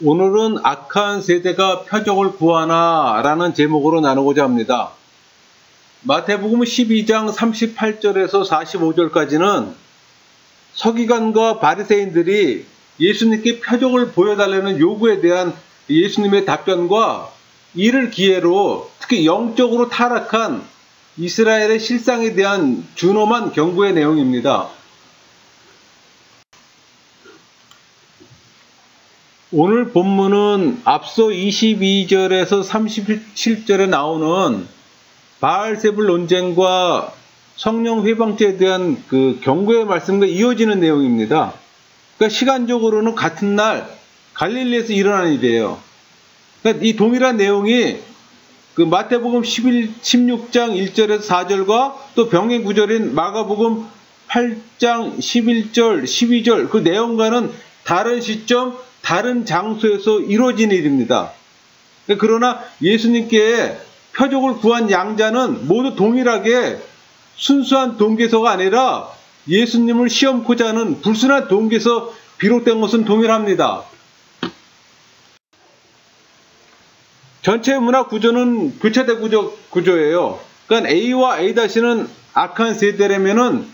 오늘은 악한 세대가 표적을 구하나 라는 제목으로 나누고자 합니다. 마태복음 12장 38절에서 45절까지는 서기관과 바리새인들이 예수님께 표적을 보여달라는 요구에 대한 예수님의 답변과 이를 기회로 특히 영적으로 타락한 이스라엘의 실상에 대한 준엄한 경고의 내용입니다. 오늘 본문은 앞서 22절에서 37절에 나오는 바알세불 논쟁과 성령 회방죄에 대한 그 경고의 말씀과 이어지는 내용입니다. 그러니까 시간적으로는 같은 날 갈릴리에서 일어난 일이에요. 그러니까 이 동일한 내용이 그 마태복음 16장 1절에서 4절과 또 병행 구절인 마가복음 8장 11절, 12절 그 내용과는 다른 시점, 다른 장소에서 이루어진 일입니다. 그러나 예수님께 표적을 구한 양자는 모두 동일하게 순수한 동기에서가 아니라 예수님을 시험코자 하는 불순한 동기에서 비롯된 것은 동일합니다. 전체 문화 구조는 교차대 구조예요. 그러니까 A와 A-는 악한 세대라면은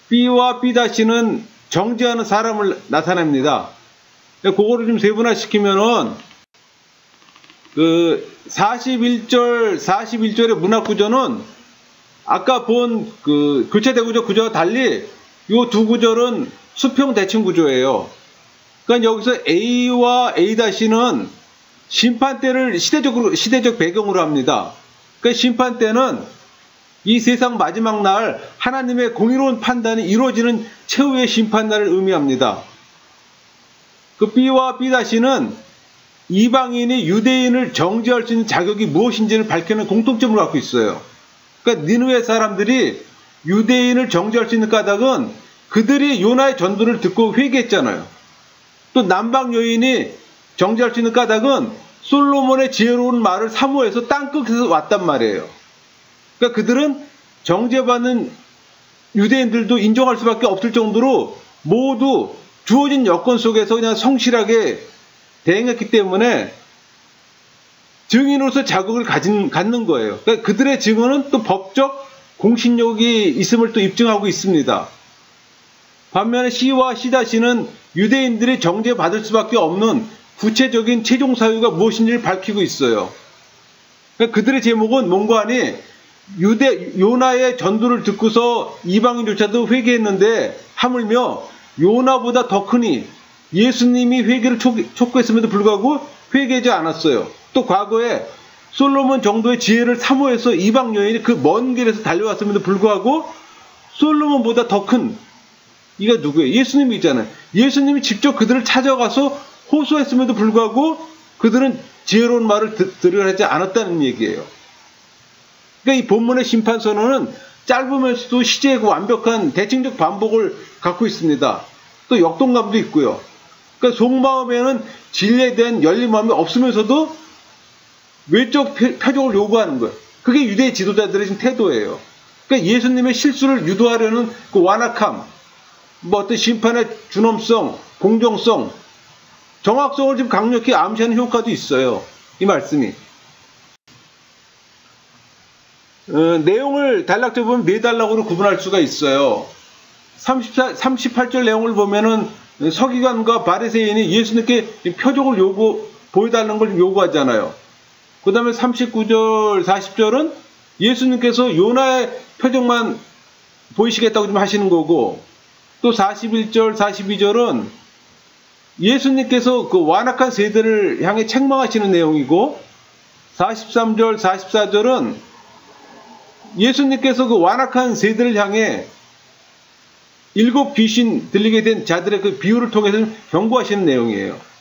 B와 B-는 정죄하는 사람을 나타냅니다. 그거를 좀 세분화시키면은 그 41절의 문화 구조는 아까 본 그 교차대 구조와 달리 이 두 구절은 수평 대칭 구조예요. 그러니까 여기서 A와 A-는 심판 때를 시대적 배경으로 합니다. 그러니까 심판 때는 이 세상 마지막 날 하나님의 공의로운 판단이 이루어지는 최후의 심판날을 의미합니다. 그 B와 B-는 이방인이 유대인을 정죄할 수 있는 자격이 무엇인지를 밝히는 공통점을 갖고 있어요. 그러니까 니느웨 사람들이 유대인을 정죄할 수 있는 까닭은 그들이 요나의 전도를 듣고 회개했잖아요. 또 남방 여인이 정죄할 수 있는 까닭은 솔로몬의 지혜로운 말을 사모해서 땅끝에서 왔단 말이에요. 그러니까 그들은 정죄받는 유대인들도 인정할 수밖에 없을 정도로 모두 주어진 여건 속에서 그냥 성실하게 대응했기 때문에 증인으로서 자격을 갖는 거예요. 그러니까 그들의 증언은 또 법적 공신력이 있음을 또 입증하고 있습니다. 반면에 C와 C-는 유대인들이 정죄받을 수밖에 없는 구체적인 최종 사유가 무엇인지를 밝히고 있어요. 그러니까 그들의 제목은 뭔가 하니 요나의 전도를 듣고서 이방인조차도 회개했는데 하물며 요나보다 더 크니 예수님이 회개를 촉구했음에도 불구하고 회개하지 않았어요. 또 과거에 솔로몬 정도의 지혜를 사모해서 이방 여인이 그 먼 길에서 달려왔음에도 불구하고 솔로몬보다 더 큰 이가 누구예요? 예수님이잖아요. 예수님이 직접 그들을 찾아가서 호소했음에도 불구하고 그들은 지혜로운 말을 들으려 하지 않았다는 얘기예요. 그러니까 이 본문의 심판 선언은 짧으면서도 시제고 완벽한 대칭적 반복을 갖고 있습니다. 또 역동감도 있고요. 그러니까 속마음에는 진리에 대한 열린 마음이 없으면서도 외적 표적을 요구하는 거예요. 그게 유대 지도자들의 지금 태도예요. 그러니까 예수님의 실수를 유도하려는 그 완악함, 어떤 심판의 준엄성, 공정성, 정확성을 지금 강력히 암시하는 효과도 있어요. 이 말씀이. 내용을 단락적으로 보면 네 단락으로 구분할 수가 있어요. 38절 내용을 보면은 서기관과 바리새인이 예수님께 표적을 보여달라는 걸 요구하잖아요. 그 다음에 39절, 40절은 예수님께서 요나의 표적만 보이시겠다고 좀 하시는 거고, 또 41절, 42절은 예수님께서 그 완악한 세대를 향해 책망하시는 내용이고, 43절, 44절은 예수님께서 그 완악한 세대를 향해 7 귀신 들리게 된 자들의 그 비유를 통해서 경고하시는 내용이에요.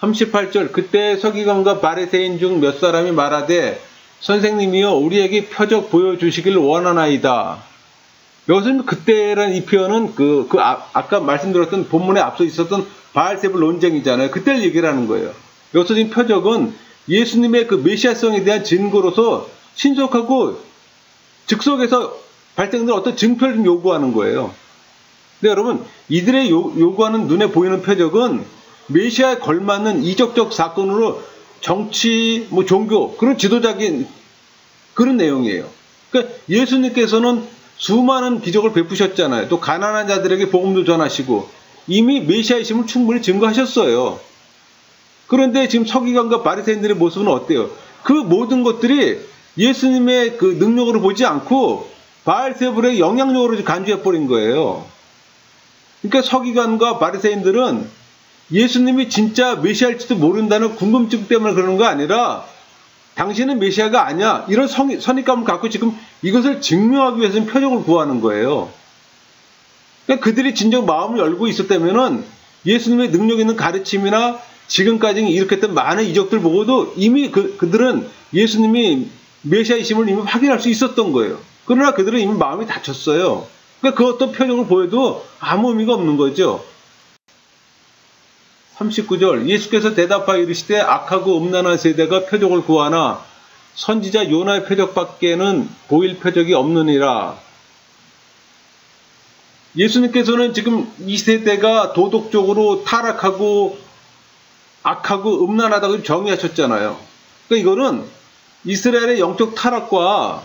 38절 그때 서기관과 바리새인 중 몇 사람이 말하되 선생님이여 우리에게 표적 보여주시길 원하나이다. 여기서는 그때라는 이 표현은 아까 말씀드렸던 본문에 앞서 있었던 바알세불 논쟁이잖아요. 그때를 얘기를 하는 거예요. 여기서 지금 표적은 예수님의 그 메시아성에 대한 증거로서 신속하고 즉석에서 발생된 어떤 증표를 좀 요구하는 거예요. 근데 여러분, 이들의 요구하는 눈에 보이는 표적은 메시아에 걸맞는 이적적 사건으로 정치, 종교, 그런 지도자적인 그런 내용이에요. 그러니까 예수님께서는 수많은 기적을 베푸셨잖아요. 또 가난한 자들에게 복음도 전하시고 이미 메시아이심을 충분히 증거하셨어요. 그런데 지금 서기관과 바리새인들의 모습은 어때요? 그 모든 것들이 예수님의 그 능력으로 보지 않고 바알세불의 영향력으로 간주해버린 거예요. 그러니까 서기관과 바리새인들은 예수님이 진짜 메시아일지도 모른다는 궁금증 때문에 그러는 거 아니라 당신은 메시아가 아니야, 이런 선입감을 갖고 지금 이것을 증명하기 위해서는 표적을 구하는 거예요. 그러니까 그들이 진정 마음을 열고 있었다면은 예수님의 능력 있는 가르침이나 지금까지 일으켰던 많은 이적들 보고도 이미 그들은 예수님이 메시아이심을 이미 확인할 수 있었던 거예요. 그러나 그들은 이미 마음이 닫혔어요. 그러니까 그 어떤 표적을 보여도 아무 의미가 없는 거죠. 39절, 예수께서 대답하여 이르시되 악하고 음란한 세대가 표적을 구하나 선지자 요나의 표적밖에는 보일 표적이 없느니라. 예수님께서는 지금 이 세대가 도덕적으로 타락하고 악하고 음란하다고 정의하셨잖아요. 그러니까 이거는 이스라엘의 영적 타락과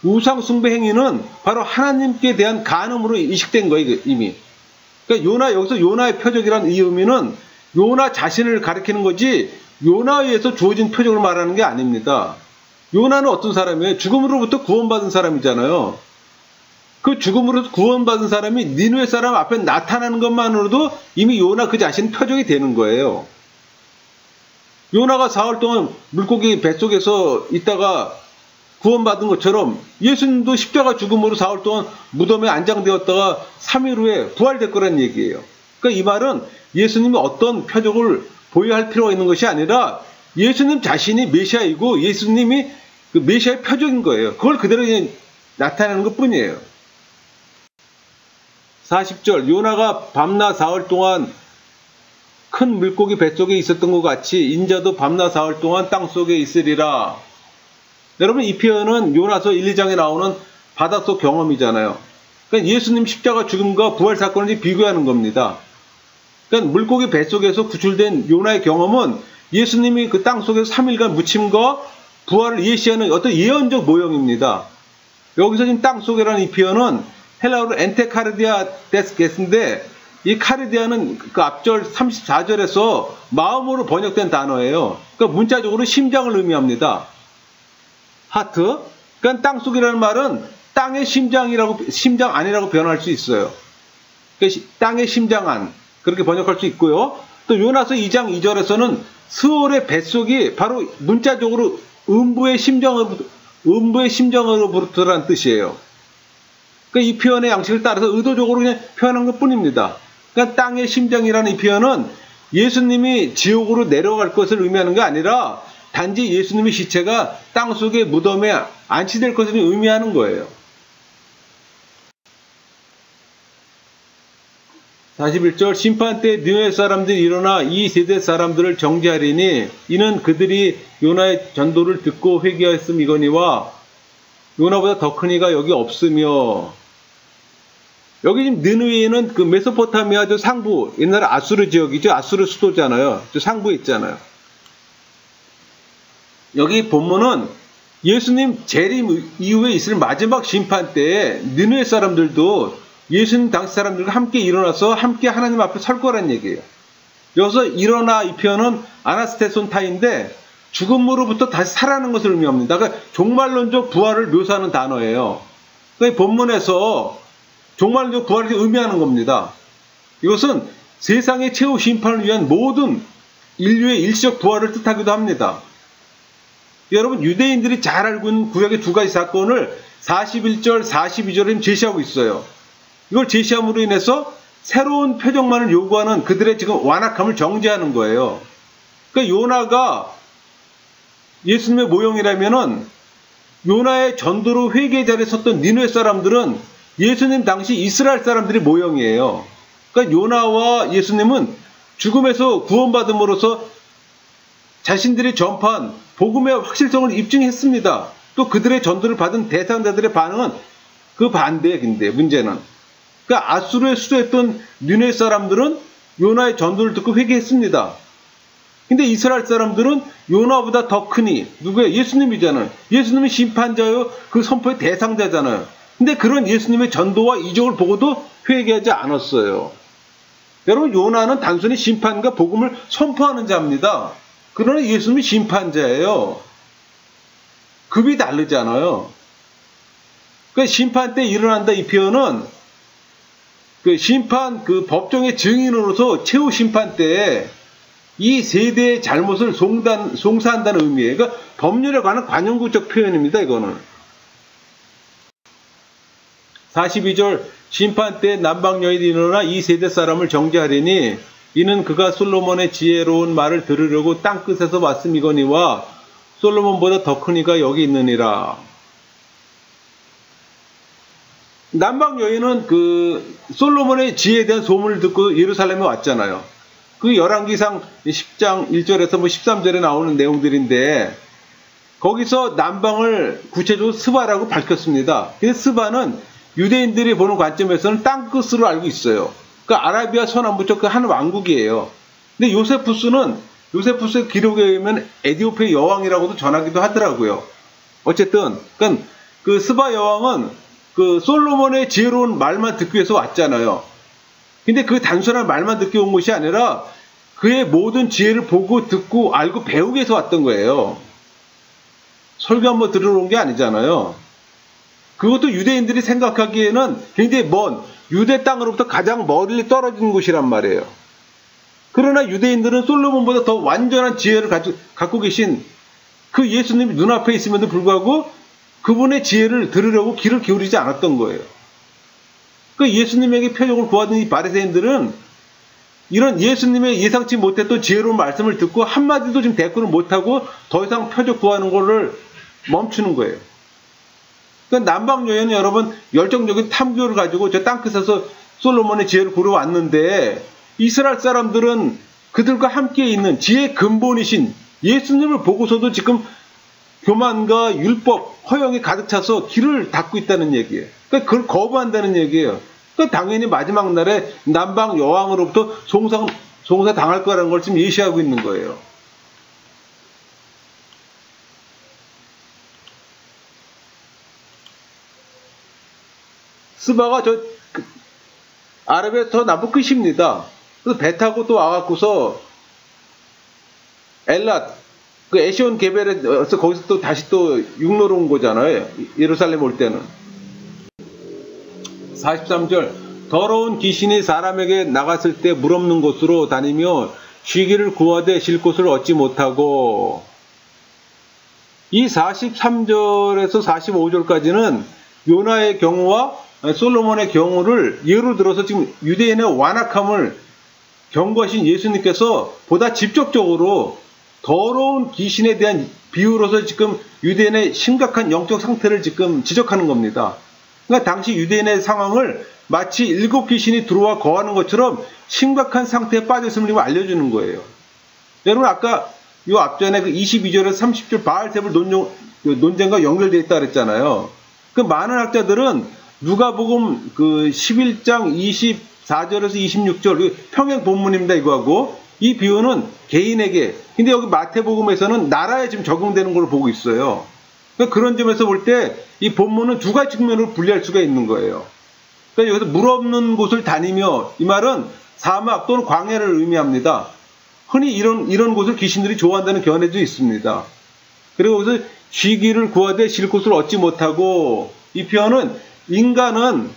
우상 숭배 행위는 바로 하나님께 대한 간음으로 인식된 거예요, 이미. 그러니까 여기서 요나의 표적이라는 이 의미는 요나 자신을 가리키는 거지 요나에 의해서 주어진 표적을 말하는 게 아닙니다. 요나는 어떤 사람이에요? 죽음으로부터 구원받은 사람이잖아요. 그 죽음으로부터 구원받은 사람이 니느웨 사람 앞에 나타나는 것만으로도 이미 요나 그 자신 표적이 되는 거예요. 요나가 사흘 동안 물고기 뱃속에서 있다가 구원받은 것처럼 예수님도 십자가 죽음으로 사흘 동안 무덤에 안장되었다가 3일 후에 부활될 거란 얘기예요. 그러니까 이 말은 예수님이 어떤 표적을 보여할 필요가 있는 것이 아니라 예수님 자신이 메시아이고 예수님이 그 메시아의 표적인 거예요. 그걸 그대로 그냥 나타내는 것 뿐이에요. 40절, 요나가 밤낮 사흘 동안 큰 물고기 뱃속에 있었던 것 같이 인자도 밤낮 사흘 동안 땅속에 있으리라. 여러분, 이 표현은 요나서 1, 2장에 나오는 바닷속 경험이잖아요. 그러니까 예수님 십자가 죽음과 부활 사건을 비교하는 겁니다. 그러니까 물고기 뱃속에서 구출된 요나의 경험은 예수님이 그 땅속에서 3일간 묻힘과 부활을 예시하는 어떤 예언적 모형입니다. 여기서 지금 땅속이라는 이 표현은 헬라어로 엔테카르디아 데스게스인데 이 카르디아는 그 앞절 34절에서 마음으로 번역된 단어예요. 그러니까 문자적으로 심장을 의미합니다. 하트. 그러니까 땅속이라는 말은 땅의 심장 안이라고 변할 수 있어요. 그러니까 땅의 심장 안. 그렇게 번역할 수 있고요. 또 요나서 2장 2절에서는 스올의 뱃속이 바로 문자적으로 음부의 심정으로부터라는 뜻이에요. 그러니까 이 표현의 양식을 따라서 의도적으로 그냥 표현한 것 뿐입니다. 그러니까 땅의 심장이라는 이 표현은 예수님이 지옥으로 내려갈 것을 의미하는 게 아니라 단지 예수님의 시체가 땅속의 무덤에 안치될 것을 의미하는 거예요. 41절, 심판 때 니느웨 사람들이 일어나 이 세대 사람들을 정죄하리니 이는 그들이 요나의 전도를 듣고 회개하였음이거니와 요나보다 더 큰 이가 여기 없으며. 여기 지금 니느웨는 그 메소포타미아 저 상부, 옛날에 아수르 지역이죠. 아수르 수도잖아요. 저 상부에 있잖아요. 여기 본문은 예수님 재림 이후에 있을 마지막 심판 때에 니느웨 사람들도 예수님 당시 사람들과 함께 일어나서 함께 하나님 앞에 설 거란 얘기예요. 여기서 일어나 이 표현은 아나스테손타인데 죽음으로부터 다시 살아나는 것을 의미합니다. 그러니까 종말론적 부활을 묘사하는 단어예요. 그러니까 본문에서 종말론적 부활을 의미하는 겁니다. 이것은 세상의 최후 심판을 위한 모든 인류의 일시적 부활을 뜻하기도 합니다. 여러분, 유대인들이 잘 알고 있는 구약의 두 가지 사건을 41절, 42절에 제시하고 있어요. 이걸 제시함으로 인해서 새로운 표적만을 요구하는 그들의 지금 완악함을 정죄하는 거예요. 그러니까 요나가 예수님의 모형이라면은 요나의 전도로 회개 자리에 섰던 니느웨 사람들은 예수님 당시 이스라엘 사람들의 모형이에요. 그러니까 요나와 예수님은 죽음에서 구원받음으로써 자신들이 전파한 복음의 확실성을 입증했습니다. 또 그들의 전도를 받은 대상자들의 반응은 그 반대인데 문제는 그러니까 아수르에 수도했던 니느웨 사람들은 요나의 전도를 듣고 회개했습니다. 근데 이스라엘 사람들은 요나보다 더 크니 누구예요? 예수님이잖아요. 예수님이 심판자요, 그 선포의 대상자잖아요. 근데 그런 예수님의 전도와 이적을 보고도 회개하지 않았어요. 여러분, 요나는 단순히 심판과 복음을 선포하는 자입니다. 그러나 예수님이 심판자예요. 급이 다르잖아요. 그 심판 때 일어난다 이 표현은 그 심판 그 법정의 증인으로서 최후 심판 때에 이 세대의 잘못을 송사한다는 의미예요. 그러니까 법률에 관한 관용구적 표현입니다. 이거는 42절 심판 때 남방 여인이 일어나 이 세대 사람을 정죄하리니 이는 그가 솔로몬의 지혜로운 말을 들으려고 땅끝에서 왔음이거니와 솔로몬보다 더 큰 이가 여기 있느니라. 남방 여인은 그 솔로몬의 지혜에 대한 소문을 듣고 예루살렘에 왔잖아요. 그 열왕기상 10장 1절에서 13절에 나오는 내용들인데 거기서 남방을 구체적으로 스바라고 밝혔습니다. 근데 스바는 유대인들이 보는 관점에서는 땅끝으로 알고 있어요. 그 아라비아 서남부 쪽 그 한 왕국이에요. 근데 요세푸스의 기록에 의하면 에디오피아 여왕이라고도 전하기도 하더라고요. 어쨌든 그러니까 그 스바 여왕은 그 솔로몬의 지혜로운 말만 듣기 위해서 왔잖아요. 근데 그 단순한 말만 듣기 온 것이 아니라 그의 모든 지혜를 보고 듣고 알고 배우기 위해서 왔던 거예요. 설교 한번 들으러 온 게 아니잖아요. 그것도 유대인들이 생각하기에는 굉장히 먼 유대 땅으로부터 가장 멀리 떨어진 곳이란 말이에요. 그러나 유대인들은 솔로몬보다 더 완전한 지혜를 갖고 계신 그 예수님이 눈앞에 있음에도 불구하고 그분의 지혜를 들으려고 귀를 기울이지 않았던 거예요. 그 예수님에게 표적을 구하던 이 바리새인들은 이런 예수님의 예상치 못했던 지혜로운 말씀을 듣고 한마디도 지금 대꾸를 못하고 더 이상 표적 구하는 거를 멈추는 거예요. 그러니까 남방 여인은 여러분 열정적인 탐교를 가지고 저 땅끝에서 솔로몬의 지혜를 구려왔는데 이스라엘 사람들은 그들과 함께 있는 지혜의 근본이신 예수님을 보고서도 지금 교만과 율법, 허영이 가득 차서 길을 닫고 있다는 얘기예요. 그러니까 그걸 거부한다는 얘기예요. 그러니까 당연히 마지막 날에 남방 여왕으로부터 송사 당할 거라는 걸 지금 예시하고 있는 거예요. 스바가 아라비아 저 남부 끝입니다. 그래서 배 타고 또 와갖고서 엘랏, 그 에시온 게벨에서 거기서 또 다시 또 육로로 온 거잖아요. 예루살렘 올 때는. 43절 더러운 귀신이 사람에게 나갔을 때 물 없는 곳으로 다니며 쉬기를 구하되 쉴 곳을 얻지 못하고 이 43절에서 45절까지는 요나의 경우와 솔로몬의 경우를 예로 들어서 지금 유대인의 완악함을 경고하신 예수님께서 보다 직접적으로 더러운 귀신에 대한 비유로서 지금 유대인의 심각한 영적 상태를 지금 지적하는 겁니다. 그러니까 당시 유대인의 상황을 마치 7 귀신이 들어와 거하는 것처럼 심각한 상태에 빠졌음을 알려주는 거예요. 여러분 아까 이 앞전에 그 22절에서 30절 바알세불 논쟁과 연결되어 있다 그랬잖아요. 그 많은 학자들은 누가복음 그 11장 24절에서 26절 평행 본문입니다. 이거하고 이 비유는 개인에게, 근데 여기 마태복음에서는 나라에 지금 적용되는 걸로 보고 있어요. 그러니까 그런 점에서 볼 때 이 본문은 두 가지 측면으로 분리할 수가 있는 거예요. 그러니까 여기서 물 없는 곳을 다니며 이 말은 사막 또는 광야를 의미합니다. 흔히 이런 곳을 귀신들이 좋아한다는 견해도 있습니다. 그리고 여기서 쉬기를 구하되 쉴 곳을 얻지 못하고 이 표현은 인간은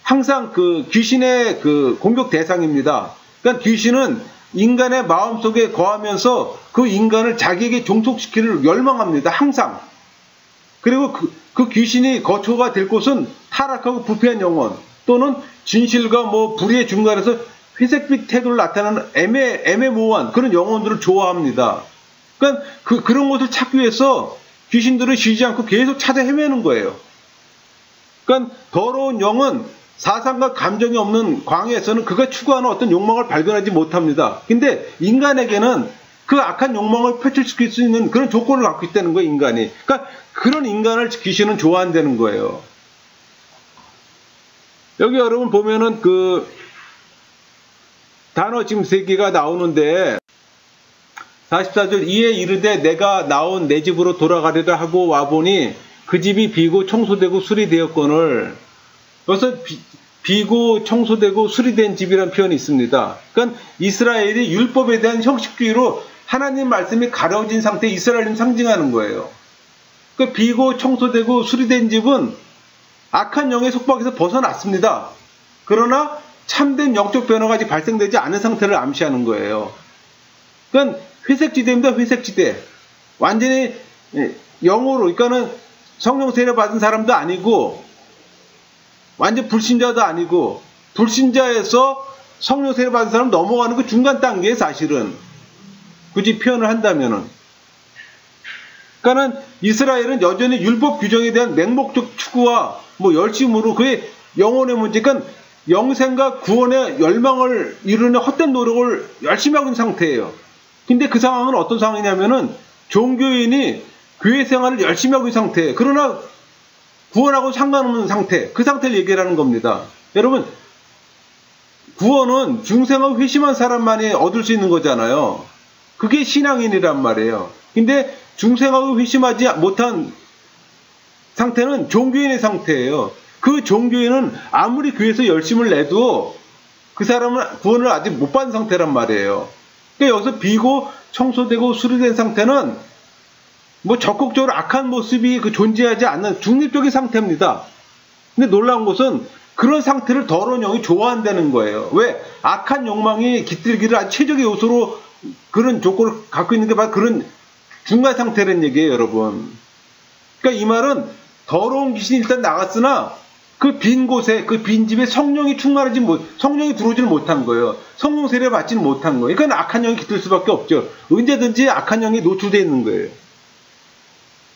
항상 그 귀신의 그 공격 대상입니다. 그러니까 귀신은 인간의 마음속에 거하면서 그 인간을 자기에게 종속시키기를 열망합니다. 항상. 그리고 그 귀신이 거처가 될 곳은 타락하고 부패한 영혼 또는 진실과 불의의 중간에서 회색빛 태도를 나타내는 애매모호한 그런 영혼들을 좋아합니다. 그러니까 그런 곳을 찾기 위해서 귀신들은 쉬지 않고 계속 찾아 헤매는 거예요. 그러니까 더러운 영은 사상과 감정이 없는 광야에서는 그가 추구하는 어떤 욕망을 발견하지 못합니다. 근데 인간에게는 그 악한 욕망을 표출시킬 수 있는 그런 조건을 갖고 있다는 거예요, 인간이. 그러니까 그런 인간을 귀신은 좋아한다는 거예요. 여기 여러분 보면은 그 단어 지금 3개가 나오는데 44절 이에 이르되 내가 나온 내 집으로 돌아가리라 하고 와보니 그 집이 비고 청소되고 수리되었거늘 여기서 비고 청소되고 수리된 집이라는 표현이 있습니다. 그러니까 이스라엘이 율법에 대한 형식주의로 하나님 말씀이 가려진 상태의 이스라엘을 상징하는 거예요. 그 비고 청소되고 수리된 집은 악한 영의 속박에서 벗어났습니다. 그러나 참된 영적 변화가 아직 발생되지 않은 상태를 암시하는 거예요. 그러니까 회색지대입니다. 회색지대. 완전히 영으로, 그러니까는 성령 세례 받은 사람도 아니고 완전 불신자도 아니고 불신자에서 성령 세례 받은 사람 넘어가는 그 중간 단계에 사실은 굳이 표현을 한다면은. 그러니까는 이스라엘은 여전히 율법 규정에 대한 맹목적 추구와 뭐 열심으로 그의 영혼의 문제, 그러니까 영생과 구원의 열망을 이루는 헛된 노력을 열심히 하고 있는 상태예요. 근데 그 상황은 어떤 상황이냐면은 종교인이 교회 생활을 열심히 하고 있는 상태예요. 그러나 구원하고 상관없는 상태, 그 상태를 얘기하는 겁니다. 여러분, 구원은 중생하고 회심한 사람만이 얻을 수 있는 거잖아요. 그게 신앙인이란 말이에요. 근데 중생하고 회심하지 못한 상태는 종교인의 상태예요. 그 종교인은 아무리 교회에서 열심을 내도 그 사람은 구원을 아직 못 받은 상태란 말이에요. 그러니까 여기서 비고 청소되고 수리된 상태는 뭐 적극적으로 악한 모습이 존재하지 않는 중립적인 상태입니다. 근데 놀라운 것은 그런 상태를 더러운 영이 좋아한다는 거예요. 왜? 악한 욕망이 깃들기를 아주 최적의 요소로 그런 조건을 갖고 있는 게 바로 그런 중간 상태라는 얘기예요, 여러분. 그러니까 이 말은 더러운 귀신이 일단 나갔으나 그 빈 곳에, 그 빈 집에 성령이 성령이 들어오지를 못한 거예요. 성령 세례를 받지는 못한 거예요. 그러니까 악한 영이 깃들 수밖에 없죠. 언제든지 악한 영이 노출되어 있는 거예요.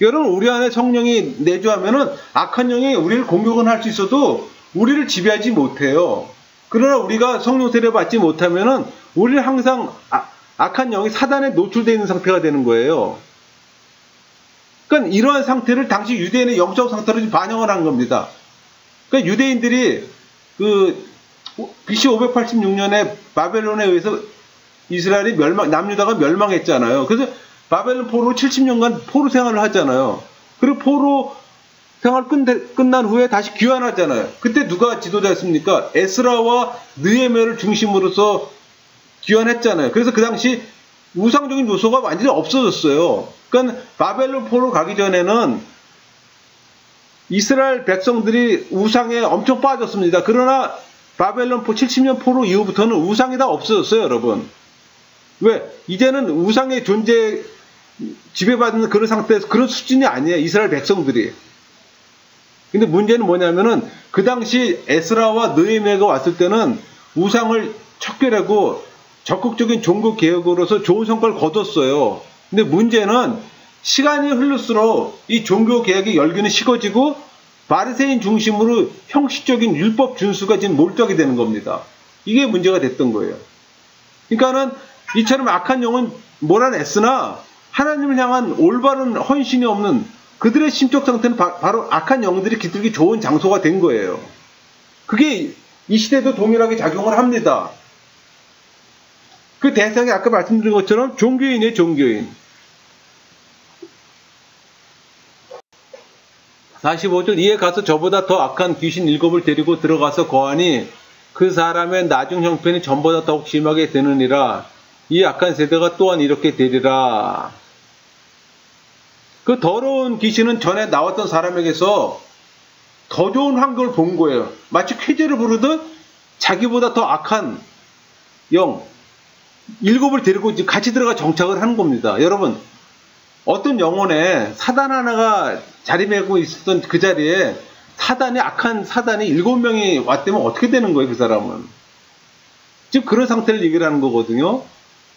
여러분, 우리 안에 성령이 내주하면은 악한 영이 우리를 공격은 할 수 있어도 우리를 지배하지 못해요. 그러나 우리가 성령 세례를 받지 못하면은 우리는 항상 악한 영이 사단에 노출되어 있는 상태가 되는 거예요. 그러니까 이러한 상태를 당시 유대인의 영적 상태로 지금 반영을 한 겁니다. 그러니까 유대인들이 BC 586년에 바벨론에 의해서 이스라엘이 남유다가 멸망했잖아요. 그래서 바벨론 포로 70년간 포로 생활을 하잖아요. 그리고 포로 생활 끝난 후에 다시 귀환하잖아요. 그때 누가 지도자였습니까? 에스라와 느헤미야를 중심으로서 귀환했잖아요. 그래서 그 당시 우상적인 요소가 완전히 없어졌어요. 그러니까 바벨론 포로 가기 전에는 이스라엘 백성들이 우상에 엄청 빠졌습니다. 그러나 바벨론 70년 포로 이후부터는 우상이 다 없어졌어요, 여러분. 왜? 이제는 우상의 존재 지배받는 그런 상태에서 그런 수준이 아니에요, 이스라엘 백성들이. 근데 문제는 뭐냐면은 그 당시 에스라와 느헤미야가 왔을 때는 우상을 척결하고 적극적인 종교 개혁으로서 좋은 성과를 거뒀어요. 근데 문제는 시간이 흐를수록 이 종교 개혁의 열기는 식어지고 바리새인 중심으로 형식적인 율법 준수가 지금 몰두하게 되는 겁니다. 이게 문제가 됐던 거예요. 그러니까는 이처럼 악한 영은 몰아냈으나 하나님을 향한 올바른 헌신이 없는 그들의 심적 상태는 바로 악한 영들이 깃들기 좋은 장소가 된 거예요. 그게 이 시대도 동일하게 작용을 합니다. 그 대상이 아까 말씀드린 것처럼 종교인이에요, 종교인. 45절 이에 가서 저보다 더 악한 귀신 7을 데리고 들어가서 거하니 그 사람의 나중 형편이 전보다 더욱 심하게 되느니라. 이 악한 세대가 또한 이렇게 되리라. 그 더러운 귀신은 전에 나왔던 사람에게서 더 좋은 환경을 본 거예요. 마치 쾌재를 부르듯 자기보다 더 악한 영 7을 데리고 같이 들어가 정착을 하는 겁니다. 여러분, 어떤 영혼에 사단 하나가 자리매고 있었던 그 자리에 악한 사단이 7명이 왔다면 어떻게 되는 거예요, 그 사람은? 지금 그런 상태를 얘기를 하는 거거든요.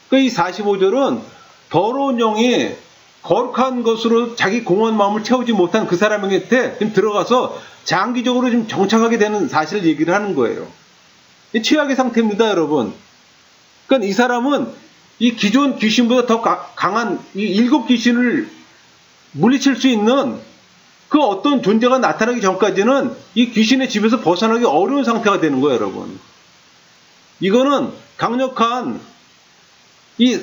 그러니까 이 45절은 더러운 영이 거룩한 것으로 자기 공허한 마음을 채우지 못한 그 사람에게 지금 들어가서 장기적으로 좀 정착하게 되는 사실을 얘기를 하는 거예요. 이 최악의 상태입니다, 여러분. 그러니까 이 사람은 이 기존 귀신보다 더 강한 이 7 귀신을 물리칠 수 있는 그 어떤 존재가 나타나기 전까지는 이 귀신의 집에서 벗어나기 어려운 상태가 되는 거예요, 여러분. 이거는 강력한 이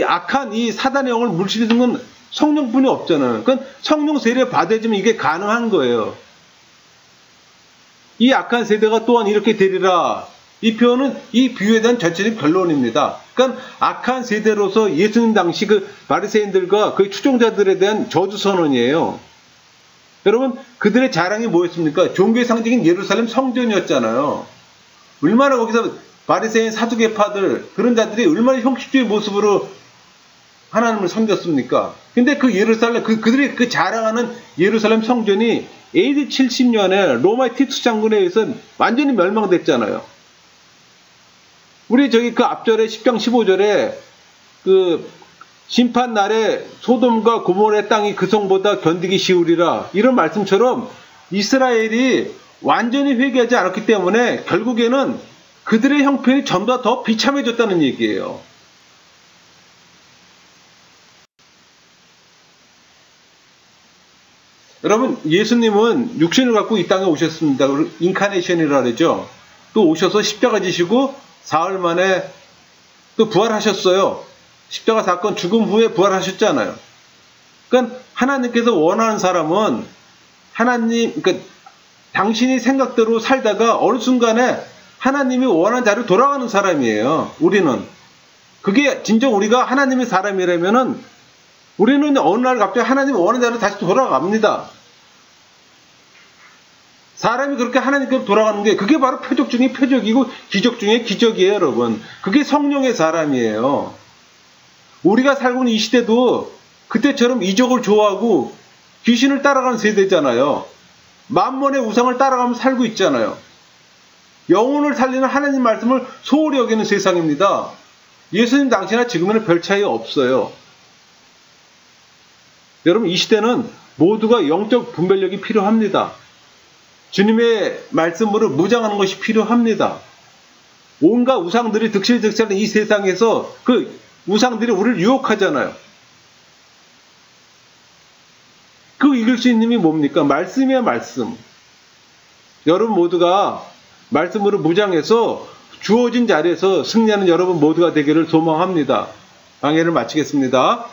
악한 이 사단의 영을 물리치는 건 성령뿐이 없잖아요. 그러니까 성령 세례 받아지면 이게 가능한 거예요. 이 악한 세대가 또한 이렇게 되리라. 이 표현은 이 비유에 대한 전체적인 결론입니다. 그러니까 악한 세대로서 예수님 당시 그 바리새인들과 그 추종자들에 대한 저주 선언이에요. 여러분, 그들의 자랑이 뭐였습니까? 종교의 상징인 예루살렘 성전이었잖아요. 얼마나 거기서 바리새인 사두개파들 그런 자들이 얼마나 형식주의 모습으로 하나님을 섬겼습니까? 근데 그 예루살렘 그들이 그 자랑하는 예루살렘 성전이 AD 70년에 로마의 티투스 장군에 의해서 완전히 멸망됐잖아요. 우리 저기 그 앞절에 10장 15절에 그 심판 날에 소돔과 고모라의 땅이 그 성보다 견디기 쉬우리라 이런 말씀처럼 이스라엘이 완전히 회개하지 않았기 때문에 결국에는 그들의 형편이 전보다 더 비참해졌다는 얘기예요. 여러분, 예수님은 육신을 갖고 이 땅에 오셨습니다. 인카네이션이라 그러죠. 또 오셔서 십자가 지시고 사흘 만에 또 부활하셨어요. 십자가 사건 죽음 후에 부활하셨잖아요. 그러니까 하나님께서 원하는 사람은 그러니까 당신이 생각대로 살다가 어느 순간에 하나님이 원하는 자리로 돌아가는 사람이에요. 우리는. 그게 진정 우리가 하나님의 사람이라면은 우리는 어느 날 갑자기 하나님이 원하는 자리로 다시 돌아갑니다. 사람이 그렇게 하나님께로 돌아가는 게 그게 바로 표적 중에 표적이고 기적 중에 기적이에요, 여러분. 그게 성령의 사람이에요. 우리가 살고 있는 이 시대도 그때처럼 이적을 좋아하고 귀신을 따라가는 세대잖아요. 만몬의 우상을 따라가면서 살고 있잖아요. 영혼을 살리는 하나님 말씀을 소홀히 여기는 세상입니다. 예수님 당시나 지금에는 별 차이 없어요. 여러분, 이 시대는 모두가 영적 분별력이 필요합니다. 주님의 말씀으로 무장하는 것이 필요합니다. 온갖 우상들이 득실득실한 이 세상에서 그 우상들이 우리를 유혹하잖아요. 그 이길 수 있는 힘이 뭡니까? 말씀이야, 말씀. 여러분 모두가 말씀으로 무장해서 주어진 자리에서 승리하는 여러분 모두가 되기를 소망합니다. 강의를 마치겠습니다.